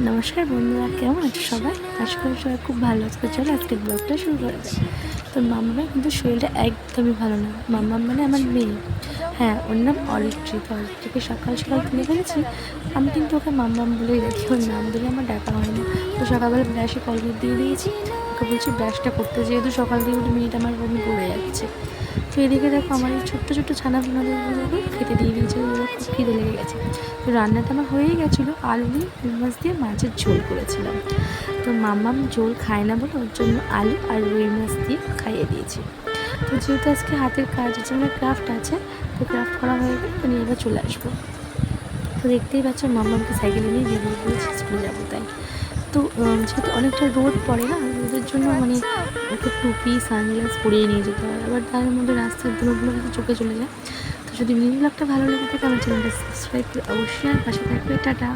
নমস্কার বন্ধুরা, কেমন আছো সবাই? আশা করি সবাই খুব ভালো আছে। চলো আজকে ব্লগটা শুরু করা যায়। তো মাম্মামের কিন্তু শরীরটা একদমই ভালো না। মাম্মাম মানে আমার মেয়ে, হ্যাঁ ওর নাম অরিত্রি। তো অরিত্রিকে সকাল সকাল তুলে ফেলেছি। আমি কিন্তু ওকে মাম্মাম বলেই রাখি, ওর নাম ধরে আমার ডাকা হয় না। তো সকালবেলা ব্রাশে কলগেট দিয়ে দিয়েছি, ওকে বলছি ব্রাশটা করতে, যেহেতু সকাল থেকে উঠে মেয়েটা আমার বমি পড়ে যাচ্ছে। তো এদিকে দেখো আমার এই ছোট্ট ছোট্ট ছানাগুলোকে খেতে দিয়ে দিয়েছে, ওরা খুব খিদে লেগে গেছে। তো রান্নাটা আমার হয়েই গেছিলো, আলু দিয়ে রুই মাছ দিয়ে মাছের ঝোল করেছিলাম। তো মাম্মাম ঝোল খায় না বলে ওর জন্য আলু আর রুই মাছ দিয়ে খাইয়ে দিয়েছি। তো যেহেতু আজকে হাতের কাজ আছে, মানে ক্রাফট আছে, তো ক্রাফট করা হয়ে গেলে তো নিয়ে এবার চলে আসবো। তো দেখতেই পাচ্ছ মাম্মামকে সাইকেলে নিয়ে বেরিয়ে পড়েছি স্কুলে যাবো তাই। তো যেহেতু অনেকটা রোদ পড়ে না, রোদের জন্য মানে ওকে টুপি সানগ্লাস পরিয়ে নিয়ে যেতে হয়, আবার তার মধ্যে রাস্তার ধুলোগুলো কিন্তু চোখে চলে যায়। তো যদি মিনি ব্লগটা ভালো লেগে থাকে আমার চ্যানেলটা সাবস্ক্রাইব করে অবশ্যই আর পাশে থাকবে। টাটা।